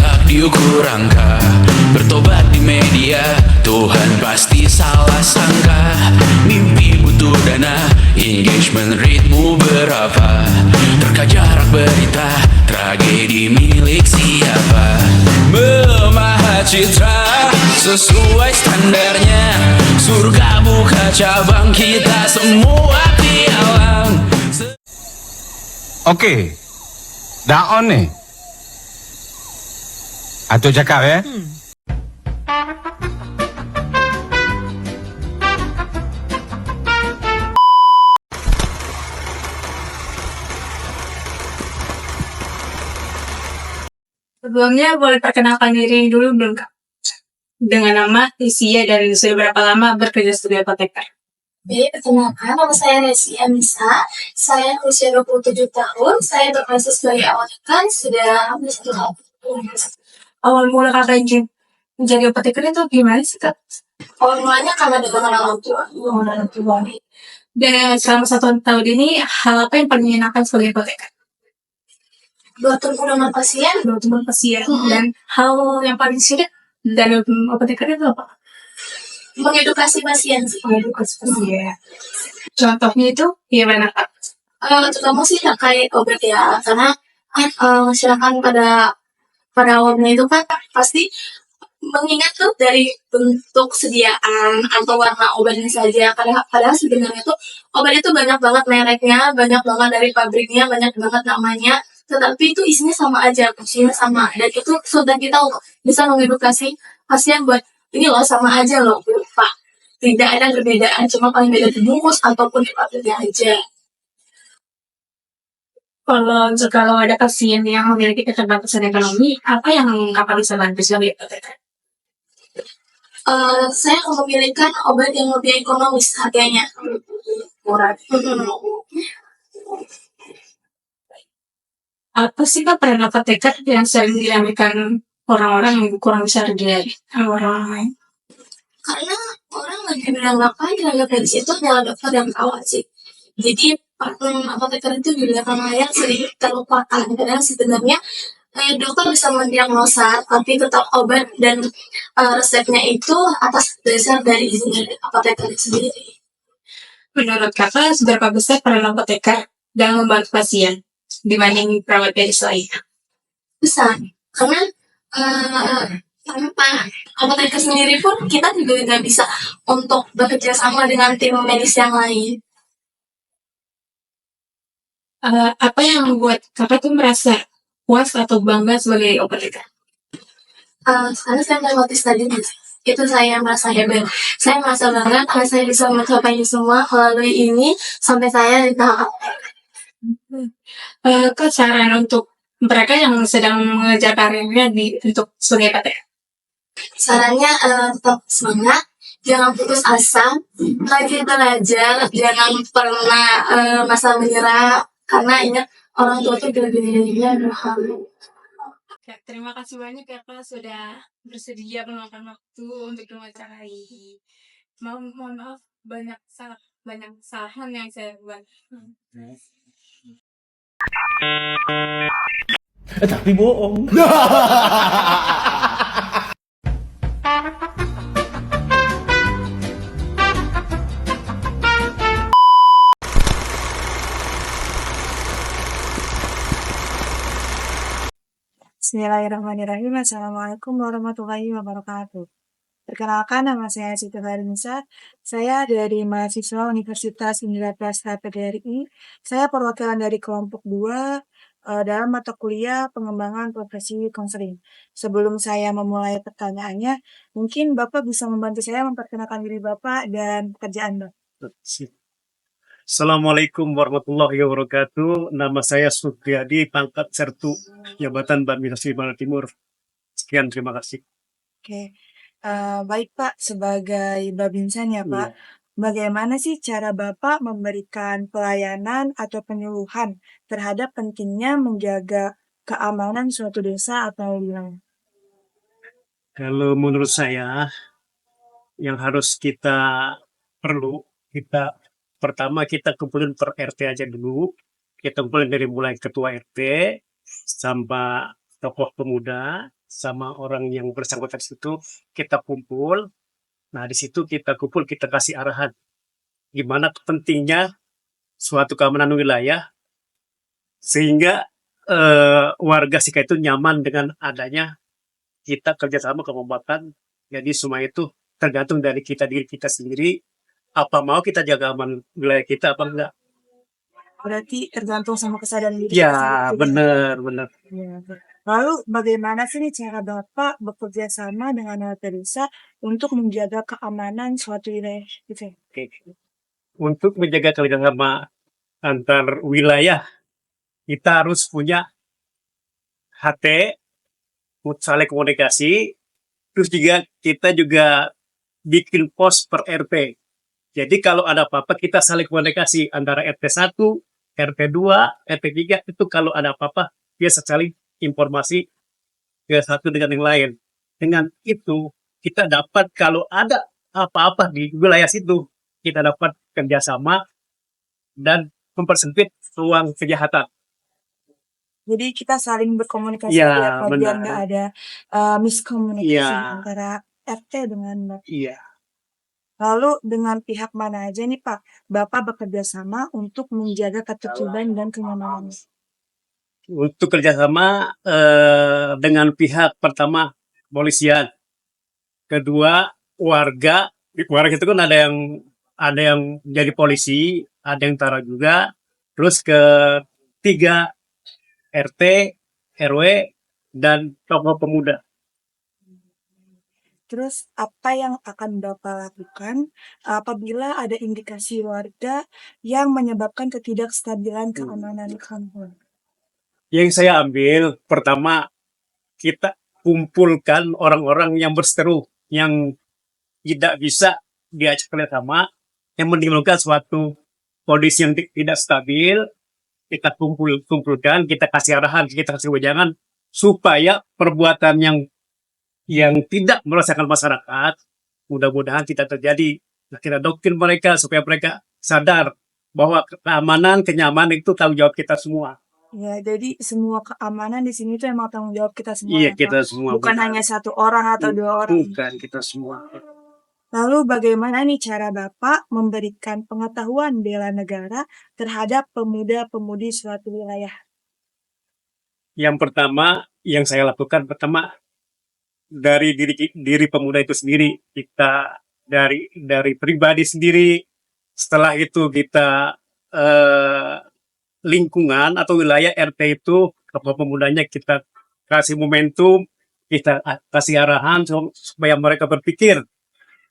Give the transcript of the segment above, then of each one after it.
tak diukur angka. Bertobat di media, Tuhan pasti salah sangka. Mimpi butuh dana, engagement ritmu berapa? Terka jarak berita, tragedi milik siapa? Memahat citra sesuai standarnya. Surga buka cabang, kita semua pialang. Oke, daon nih. Atau cakap ya? Sebelumnya boleh perkenalkan diri dulu belum Kak? Dengan nama, usia, dan sudah berapa lama bekerja sebagai apoteker? Perkenalkan, nama saya Resi Anissa. Saya usia 27 tahun. Saya berproses sebagai apoteker sudah hampir 1 tahun. Awal mula Kakak izin menjadi apoteker itu gimana sih Kak? Awal mulanya karena dukungan orang tua. Dan selama 1 tahun ini, hal apa yang paling menyenangkan sebagai apoteker? Bertemu dengan pasien, Bertemu pasien. Dan hal yang paling sulit dalam apoteker itu apa? mengedukasi pasien sih. Mengedukasi pasien. Contohnya itu gimana Kak? Terutama sih terkait obat ya, karena masyarakat pada awalnya itu kan pasti mengingat tuh dari bentuk sediaan atau warna obatnya saja. Padahal sebenarnya tuh obat itu banyak banget mereknya, banyak banget dari pabriknya, banyak banget namanya. Tetapi itu isinya sama aja, fungsinya sama. Dan itu sudah kita untuk bisa mengedukasi pasien buat ini loh sama aja loh, Pak. Tidak ada perbedaan, cuma paling beda di bungkus ataupun di pabriknya aja. Kalau ada pasien yang memiliki keterbatasan ekonomi, apa yang Kakak bisa bantu sebagai apoteker? Saya memilihkan obat yang lebih ekonomis harganya. Murah. Apa sih Kak peran apoteker yang sering dinamakan orang-orang yang kurang bisa dari orang lain? Karena orang lebih menganggapkan tenaga medis itu adalah dokter yang perawat sih. Jadi apoteker itu juga karena yang sering terlupakan. Padahal sebenarnya dokter bisa mendiagnosa, tapi tetap obat dan resepnya itu atas dasar dari izin dari apoteker sendiri. Menurut Kakak, seberapa besar peran apoteker dalam membantu pasien dibanding perawat medis lainnya? Besar, karena tanpa apoteker sendiri pun kita juga nggak bisa untuk bekerja sama dengan tim medis yang lain. Apa yang membuat Kakak tuh merasa puas atau bangga sebagai apoteker? Karena saya melewati tadi itu saya merasa hebat. Saya merasa banget karena saya bisa mencapai semua melalui ini sampai saya di tahap Kak, saran untuk mereka yang sedang mengejar karirnya untuk sebagai apoteker? sarannya tetap semangat, jangan putus asa, rajin belajar, jangan pernah masa menyerah karena ingat orang tua itu gede-gedenya berhalu. Ya, terima kasih banyak ya Kak sudah bersedia meluangkan waktu untuk mewawancarai. Mohon maaf banyak kesalahan yang saya buat. Tapi bohong. Bismillahirrahmanirrahim. Assalamualaikum warahmatullahi wabarakatuh. Perkenalkan, nama saya Siti Farinisa. Saya dari mahasiswa Universitas Indra Prasta PGRI. Saya perwakilan dari kelompok 2 dalam mata kuliah pengembangan profesi konseling. Sebelum saya memulai pertanyaannya, mungkin Bapak bisa membantu saya memperkenalkan diri Bapak dan pekerjaan Bapak. Assalamualaikum warahmatullahi wabarakatuh. Nama saya Supriyadi, pangkat Sertu, Jabatan Administrasi Banten Timur. Sekian, terima kasih. Oke, baik Pak, sebagai Babinsan ya Pak, bagaimana sih cara Bapak memberikan pelayanan atau penyuluhan terhadap pentingnya menjaga keamanan suatu desa atau wilayah? Kalau menurut saya, yang harus pertama kita kumpulin per RT aja dulu. Kita kumpulin dari mulai ketua RT sampai tokoh pemuda sama orang yang bersangkutan di situ kita kumpul. Nah, di situ kita kumpul, kita kasih arahan gimana pentingnya suatu keamanan wilayah sehingga warga Sika itu nyaman dengan adanya kita kerjasama kekompakan. Jadi semua itu tergantung dari kita diri kita sendiri. Apa mau kita jaga aman wilayah kita apa enggak? Berarti tergantung sama kesadaran diri Ya, kita sendiri. benar. Ya. Lalu bagaimana sih nih cara Bapak bekerja sama dengan warga desa untuk menjaga keamanan suatu wilayah gitu? Oke. Untuk menjaga kerjasama antar wilayah, kita harus punya HT, saling komunikasi, terus juga kita juga bikin pos per RT. Jadi kalau ada apa-apa kita saling komunikasi antara RT 1, RT 2, RT 3 itu kalau ada apa-apa biasa saling informasi ke satu dengan yang lain. Dengan itu kita dapat kalau ada apa-apa di wilayah situ kita dapat kerjasama dan mempersempit ruang kejahatan. Jadi kita saling berkomunikasi Iya, ya Pak, biar benar. nggak ada miskomunikasi Iya. antara RT dengan Bapak. Iya. Lalu dengan pihak mana aja nih Pak, Bapak bekerja sama untuk menjaga ketertiban dan kenyamanan? Untuk kerjasama dengan pihak pertama polisian, kedua warga. Warga itu kan ada yang jadi polisi, ada yang tentara juga. Terus ketiga RT, RW, dan tokoh pemuda. Terus apa yang akan Bapak lakukan apabila ada indikasi warga yang menyebabkan ketidakstabilan keamanan kampung? Yang saya ambil pertama kita kumpulkan orang-orang yang berseteru, yang tidak bisa diajak kerjasama, yang menimbulkan suatu kondisi yang tidak stabil. Kita kumpulkan, kita kasih arahan, kita kasih wejangan supaya perbuatan yang tidak merasakan masyarakat mudah-mudahan tidak terjadi. Nah, kita doktrin mereka supaya mereka sadar bahwa keamanan, kenyamanan itu tanggung jawab kita semua. Ya, jadi semua keamanan di sini tuh emang tanggung jawab kita semua Iya, ya, Pak? kita semua. Bukan hanya satu orang atau dua orang. Bukan, kita semua. Lalu bagaimana nih cara Bapak memberikan pengetahuan bela negara terhadap pemuda-pemudi suatu wilayah? Yang pertama, yang saya lakukan pertama dari diri pemuda itu sendiri, kita dari pribadi sendiri. Setelah itu kita lingkungan atau wilayah RT itu kepada pemudanya kita kasih momentum, kita kasih arahan supaya mereka berpikir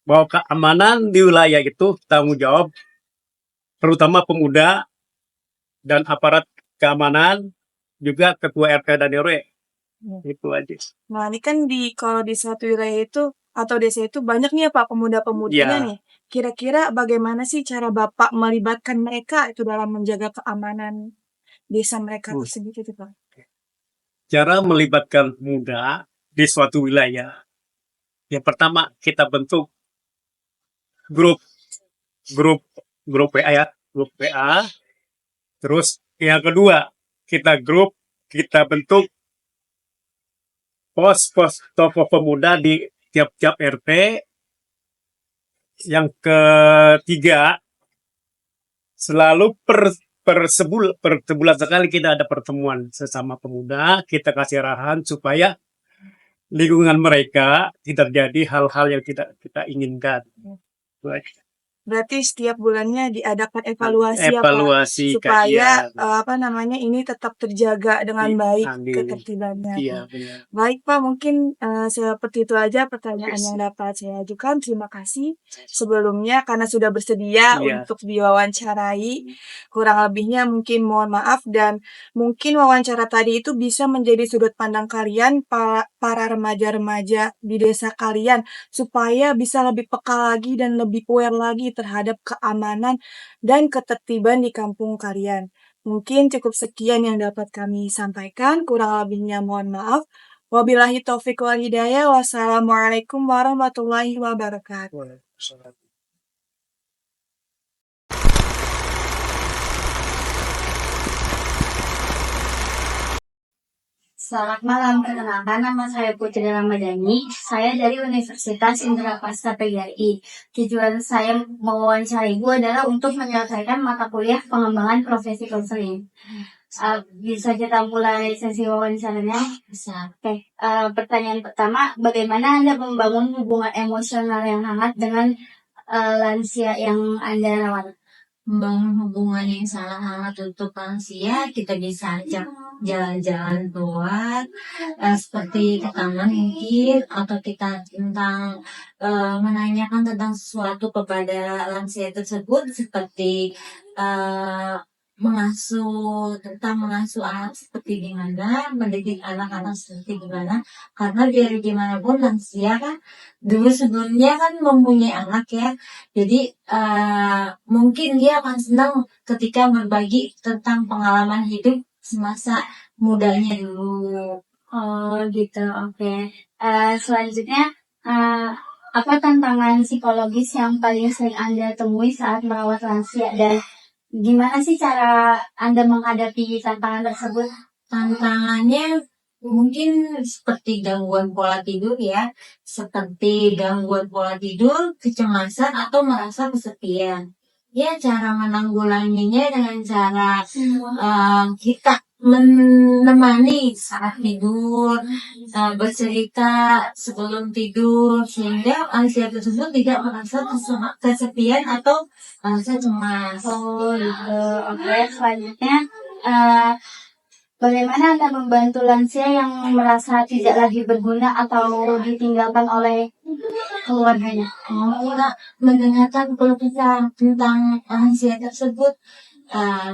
bahwa keamanan di wilayah itu tanggung jawab terutama pemuda dan aparat keamanan, juga ketua RT dan RW. Itu aja. Nah, ini kan kalau di suatu wilayah itu atau desa itu banyak nih ya Pak pemuda-pemudinya Ya. nih. Kira-kira bagaimana sih cara Bapak melibatkan mereka itu dalam menjaga keamanan desa mereka tersebut itu Pak? Cara melibatkan pemuda di suatu wilayah. Yang pertama kita bentuk grup WA ya, grup WA. Terus yang kedua kita bentuk pos-pos tokoh pemuda di tiap-tiap RT. Yang ketiga selalu per sebulan sekali kita ada pertemuan sesama pemuda, kita kasih arahan supaya lingkungan mereka tidak terjadi hal-hal yang tidak kita inginkan. Berarti setiap bulannya diadakan evaluasi ya Pak, Evaluasi supaya kajian. ini tetap terjaga dengan baik Amin. ketertibannya. Iya, Pak. benar. Baik Pak, mungkin seperti itu aja pertanyaan yang dapat saya ajukan. Terima kasih sebelumnya karena sudah bersedia Iya. untuk diwawancarai. Kurang lebihnya mungkin mohon maaf, dan mungkin wawancara tadi itu bisa menjadi sudut pandang kalian para remaja-remaja di desa kalian supaya bisa lebih peka lagi dan lebih aware lagi terhadap keamanan dan ketertiban di kampung kalian. Mungkin cukup sekian yang dapat kami sampaikan, kurang lebihnya mohon maaf. Wabillahi taufiq wal hidayah. Wassalamualaikum warahmatullahi wabarakatuh. Selamat malam, perkenalkan nama saya Putri Ramadhani. Saya dari Universitas Indraprasta PGRI. Tujuan saya mewawancara Ibu adalah untuk menyelesaikan mata kuliah pengembangan profesi konseling. Bisa kita mulai sesi wawancaranya? Bisa. Oke. Pertanyaan pertama, bagaimana Anda membangun hubungan emosional yang hangat dengan lansia yang Anda rawat? Membangun hubungan yang sangat hangat untuk lansia, kita bisa ajak jalan-jalan keluar, seperti ke taman mungkin, atau kita menanyakan tentang sesuatu kepada lansia tersebut, seperti eh, mengasuh anak seperti gimana, mendidik anak-anak seperti gimana, karena biar gimana pun lansia kan dulu sebelumnya kan mempunyai anak ya, jadi mungkin dia akan senang ketika berbagi tentang pengalaman hidup semasa mudanya dulu. Oh gitu, oke. Selanjutnya, apa tantangan psikologis yang paling sering Anda temui saat merawat lansia dan gimana sih cara Anda menghadapi tantangan tersebut? Tantangannya mungkin seperti gangguan pola tidur ya, kecemasan atau merasa kesepian. Ya, cara menanggulanginya dengan cara kita menemani saat tidur, bercerita sebelum tidur, sehingga lansia tersebut tidak merasa kesepian atau merasa cemas. Oh gitu, oke. Selanjutnya, bagaimana Anda membantu lansia yang merasa tidak lagi berguna atau ditinggalkan oleh keluarganya? Kita mendengarkan keluh kesah tentang lansia tersebut.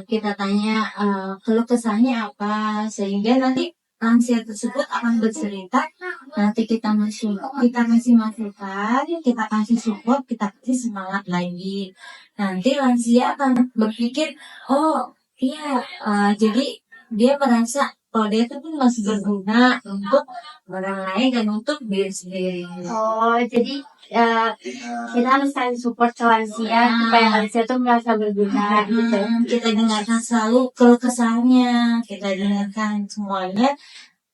Kita tanya keluh kesahnya apa, sehingga nanti lansia tersebut akan bercerita. Nanti kita kasih masukan, kita kasih support, kita kasih semangat lagi. Nanti lansia akan berpikir, oh iya, jadi dia merasa kalau dia itu pun masih berguna untuk orang lain dan untuk diri sendiri. Oh, jadi kita harus kasih support ke lansia supaya lansia itu merasa berguna gitu. Kita dengarkan selalu keluh kesahnya, kita dengarkan semuanya.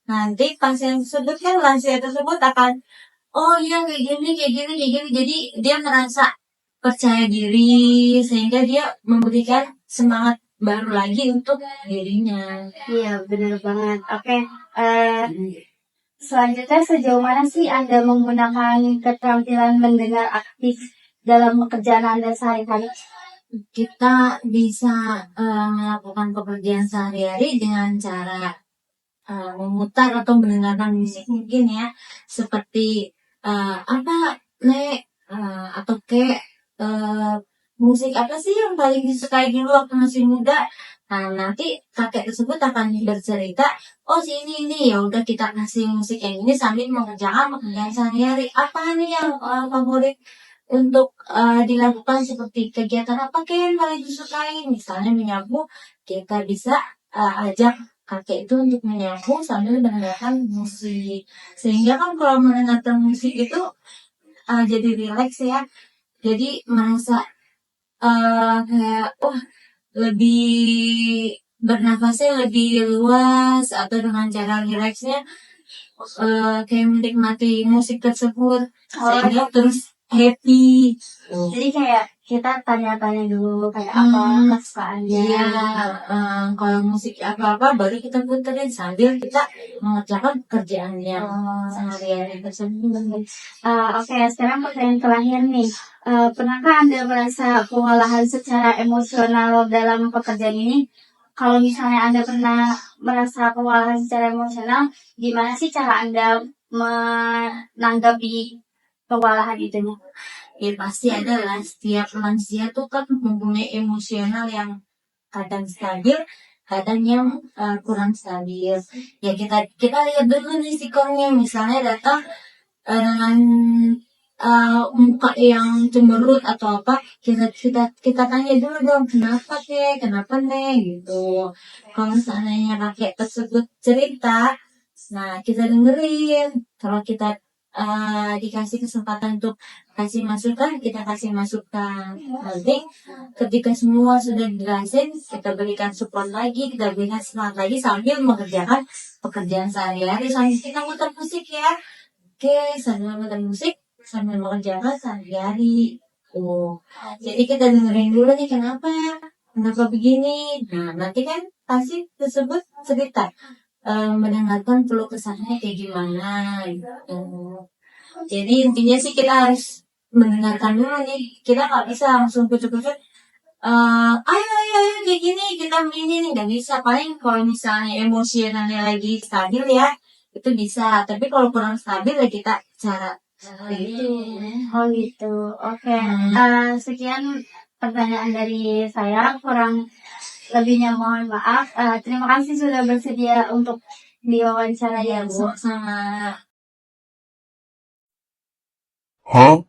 Nanti pasien tersebut kan lansia tersebut akan, oh iya kayak gini. Jadi dia merasa percaya diri sehingga dia memberikan semangat baru lagi untuk dirinya. Iya, benar banget. Oke. Selanjutnya, sejauh mana sih Anda menggunakan keterampilan mendengar aktif dalam pekerjaan Anda sehari-hari? Kita bisa melakukan pekerjaan sehari-hari dengan cara memutar atau mendengarkan musik mungkin ya, seperti apa Nek, atau kayak musik apa sih yang paling disukai dulu waktu masih muda. Nah, nanti kakek tersebut akan bercerita, oh ini ya udah kita kasih musik yang ini sambil mengerjakan pekerjaan sehari-hari. Apa nih yang favorit untuk dilakukan, seperti kegiatan apa yang paling disukai? Misalnya menyapu, kita bisa ajak kakek itu untuk menyapu sambil mendengarkan musik. Sehingga kan kalau mendengarkan musik itu jadi rileks ya. Jadi merasa kayak lebih bernafasnya lebih luas, atau dengan cara rileksnya kayak menikmati musik tersebut sehingga terus happy. Jadi kayak kita tanya-tanya dulu kayak apa kesukaannya. Iya, kalau musik apa-apa baru kita puterin sambil kita mengerjakan pekerjaannya sehari-hari tersebut. Oke, sekarang pertanyaan terakhir nih. Pernahkah Anda merasa kewalahan secara emosional dalam pekerjaan ini? Kalau misalnya Anda pernah merasa kewalahan secara emosional, gimana sih cara Anda menanggapi kewalahan itu? Ya pasti ada lah, setiap manusia tuh kan mempunyai emosional yang kadang stabil, kadang yang kurang stabil. Ya kita lihat dulu nih sikonnya, misalnya datang dengan muka yang cemberut atau apa, kita tanya dulu dong, kenapa nih gitu. Kalau seandainya kakek tersebut cerita, nah kita dengerin. Kalau kita dikasih kesempatan untuk kasih masukan, kita kasih masukan. Nanti ketika semua sudah dijelasin, kita berikan support lagi, kita berikan semangat lagi sambil mengerjakan pekerjaan sehari-hari, sambil kita muter musik ya. Oke, sambil muter musik, sambil mengerjakan sehari-hari. Jadi kita dengerin dulu nih kenapa begini. Nah, nanti kan pasti tersebut cerita mendengarkan keluh kesahnya kayak gimana gitu. Jadi intinya sih kita harus mendengarkan dulu nih. Kita nggak bisa langsung kucuk-kucuk. Ayo kayak gini kita ini nih nggak bisa. Paling kalau misalnya emosionalnya lagi stabil ya itu bisa. Tapi kalau kurang stabil ya kita cara gitu. Oh gitu. Oke. Sekian pertanyaan dari saya. Kurang lebihnya mohon maaf. Terima kasih sudah bersedia untuk diwawancara ya Bu. Sama. Huh?